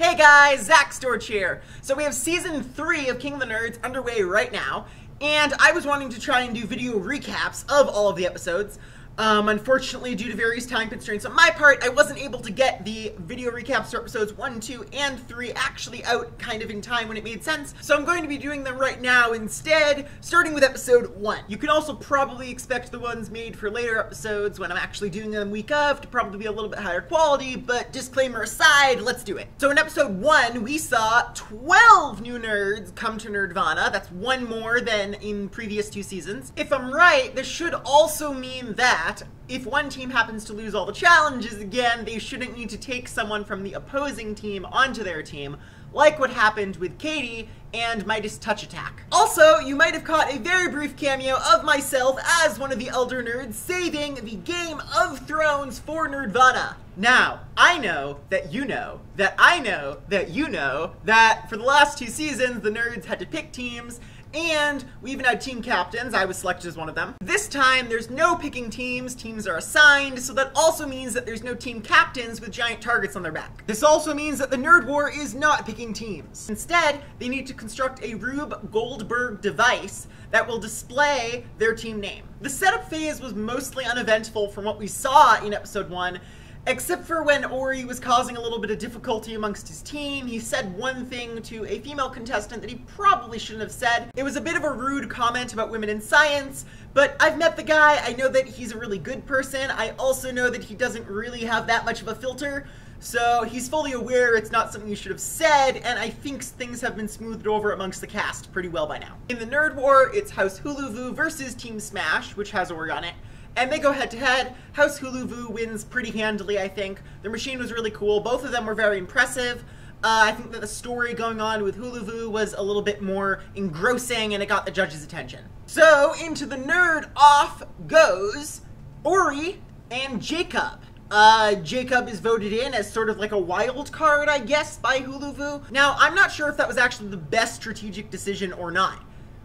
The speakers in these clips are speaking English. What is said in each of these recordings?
Hey guys, Zach Storch here. So we have Season 3 of King of the Nerds underway right now, and I was wanting to try and do video recaps of all of the episodes. Unfortunately, due to various time constraints on my part, I wasn't able to get the video recaps for episodes 1, 2, and 3 actually out kind of in time when it made sense, so I'm going to be doing them right now instead, starting with episode 1. You can also probably expect the ones made for later episodes when I'm actually doing them week of to probably be a little bit higher quality, but disclaimer aside, let's do it. So in episode 1, we saw 12 new nerds come to Nerdvana. That's one more than in previous 2 seasons. If I'm right, this should also mean that if one team happens to lose all the challenges again, they shouldn't need to take someone from the opposing team onto their team, like what happened with Katie and Midas Touch Attack. Also, you might have caught a very brief cameo of myself as one of the Elder Nerds saving the Game of Thrones for Nerdvana. Now, I know that you know that I know that you know that for the last 2 seasons, the nerds had to pick teams, and we even had team captains. I was selected as one of them. This time, there's no picking teams. Teams are assigned, so that also means that there's no team captains with giant targets on their back. This also means that the Nerd War is not picking teams. Instead, they need to construct a Rube Goldberg device that will display their team name. The setup phase was mostly uneventful from what we saw in episode 1, except for when Ori was causing a little bit of difficulty amongst his team. He said one thing to a female contestant that he probably shouldn't have said. It was a bit of a rude comment about women in science, but I've met the guy. I know that he's a really good person. I also know that he doesn't really have that much of a filter, so he's fully aware it's not something you should have said, and I think things have been smoothed over amongst the cast pretty well by now. In the Nerd War, it's House Huluvu versus Team Smash, which has Ori on it. And they go head-to-head. House Huluvu wins pretty handily, I think. Their machine was really cool. Both of them were very impressive. I think that the story going on with Huluvu was a little bit more engrossing, and it got the judges' attention. So, into the Nerd Off goes Ori and Jacob. Jacob is voted in as sort of like a wild card, I guess, by Huluvu. Now, I'm not sure if that was actually the best strategic decision or not.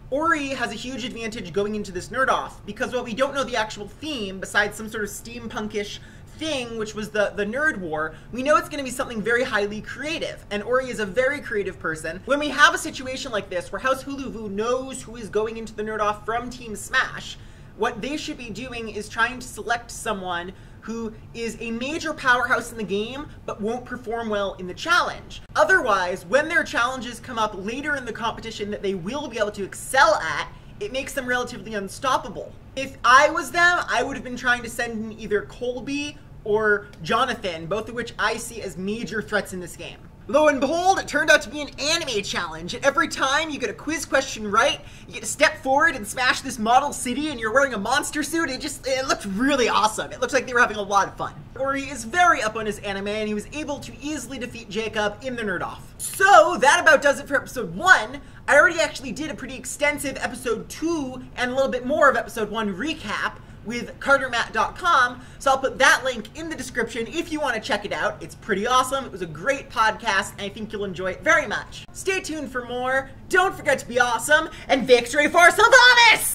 Ori has a huge advantage going into this Nerd-Off, because while we don't know the actual theme, besides some sort of steampunkish thing, which was the Nerd War, we know it's going to be something very highly creative, and Ori is a very creative person. When we have a situation like this, where House Huluvu knows who is going into the Nerd-Off from Team Smash, what they should be doing is trying to select someone who is a major powerhouse in the game, but won't perform well in the challenge. Otherwise, when their challenges come up later in the competition that they will be able to excel at, it makes them relatively unstoppable. If I was them, I would have been trying to send in either Colby or Jonathan, both of which I see as major threats in this game. Lo and behold, it turned out to be an anime challenge, and every time you get a quiz question right, you get to step forward and smash this model city, and you're wearing a monster suit. It looked really awesome. It looks like they were having a lot of fun. Ori is very up on his anime, and he was able to easily defeat Jacob in the Nerd-Off. So, that about does it for episode 1. I already actually did a pretty extensive episode 2 and a little bit more of episode 1 recap with cartermatt.com, so I'll put that link in the description if you want to check it out. It's pretty awesome. It was a great podcast, and I think you'll enjoy it very much. Stay tuned for more. Don't forget to be awesome, and victory for Sylvanas!